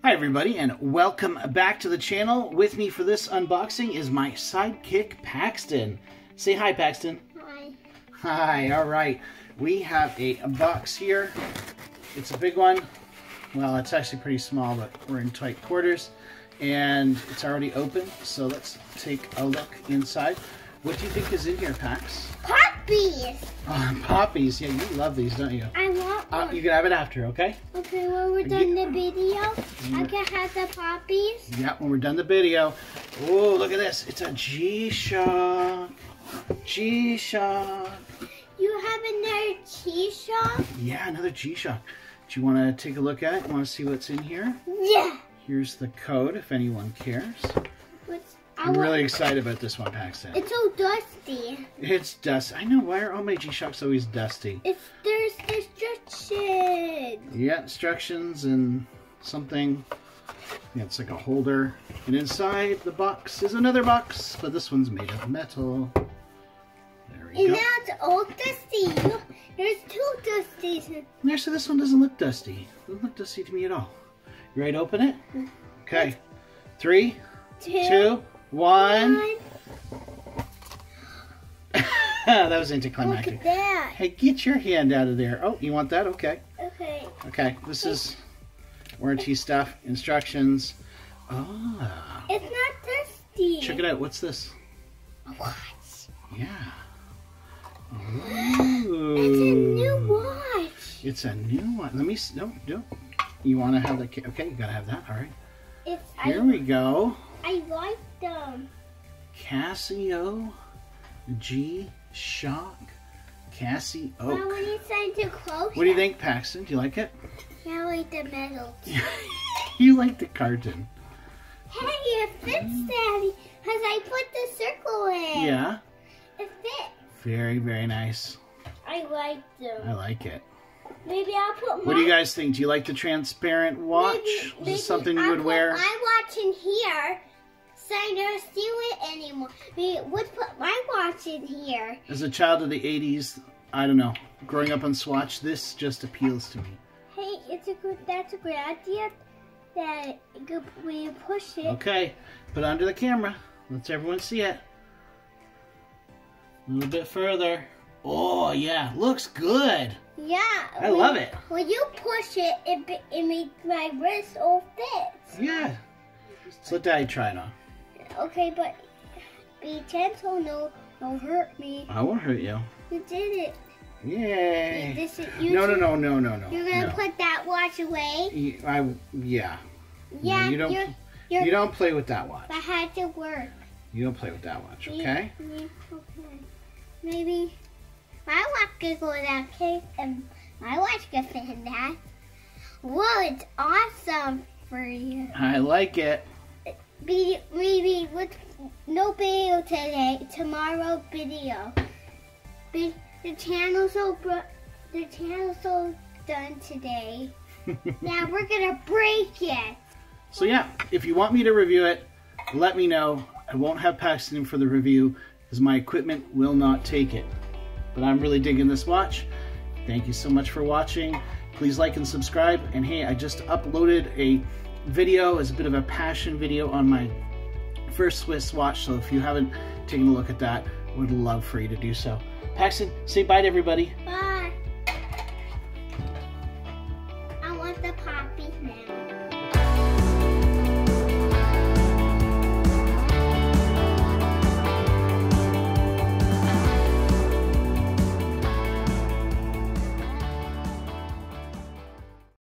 Hi everybody, and welcome back to the channel. With me for this unboxing is my sidekick, Paxton. Say hi, Paxton. Hi. Hi, alright. We have a box here. It's a big one. Well, it's actually pretty small, but we're in tight quarters. And it's already open, so let's take a look inside. What do you think is in here, Pax? Poppies! Poppies. Yeah, you love these, don't you? I want one. You can have it after, okay? Okay, when we're done the video, I can have the poppies. Yeah, when we're done the video. Oh, look at this. It's a G-Shock. G-Shock. You have another G-Shock? Yeah, another G-Shock. Do you want to take a look at it? Want to see what's in here? Yeah. Here's the code if anyone cares. I'm really excited about this one, Paxton. It's so dusty. It's dusty. I know. Why are all my G-Shocks always dusty? There's instructions. Yeah, instructions and something. Yeah, it's like a holder. And inside the box is another box, but this one's made of metal. There we go. And now it's all dusty. Look, there's two dusties. Actually, this one doesn't look dusty. Doesn't look dusty to me at all. You ready to open it? Okay. 3, 2, 1. That was anticlimactic. Look at that. Hey, get your hand out of there. Oh, you want that? Okay. Okay. Okay, this is warranty stuff, instructions. Oh. It's not dusty. Check it out. What's this? What? Yeah. Ooh. It's a new watch. It's a new one. Let me, no. You want to have the, okay, you got to have that. All right. Here we go. I like them. Casio G-Shock. Casioak. Now when you sign too close. What do you think, Paxton? Do you like it? Yeah, I like the metal. You like the carton. Hey, it fits, Daddy, because I put the circle in. Yeah? It fits. Very, very nice. I like them. I like it. Maybe I'll put my... What do you guys think? Do you like the transparent watch? Is this something you would wear? my watch in here so I don't steal it anymore. We would put my watch in here. As a child of the 80s, I don't know, growing up on Swatch, this just appeals to me. Hey, that's a good idea that when you push it. Okay, put it under the camera. Let's everyone see it. A little bit further. Oh, yeah, looks good. Yeah. I love it. When you push it, it makes my wrist all fit. Yeah. So let Daddy try it on. Okay, but be gentle. Don't hurt me. I won't hurt you. You did it. Yay. No. No. You're going to put that watch away? Yeah. Yeah, No, you don't play with that watch. That had to work. You don't play with that watch, okay? Okay. Maybe my watch could go in that case, and my watch could fit in that. Whoa, it's awesome for you. I like it. Maybe with no video today, tomorrow video. The channel's so done today. Now we're gonna break it. So yeah, if you want me to review it, let me know. I won't have Paxton for the review because my equipment will not take it. But I'm really digging this watch. Thank you so much for watching. Please like and subscribe. And hey, I just uploaded a video as a bit of a passion video on my first Swiss watch. So if you haven't taken a look at that, I would love for you to do so. Paxton, say bye to everybody. Bye.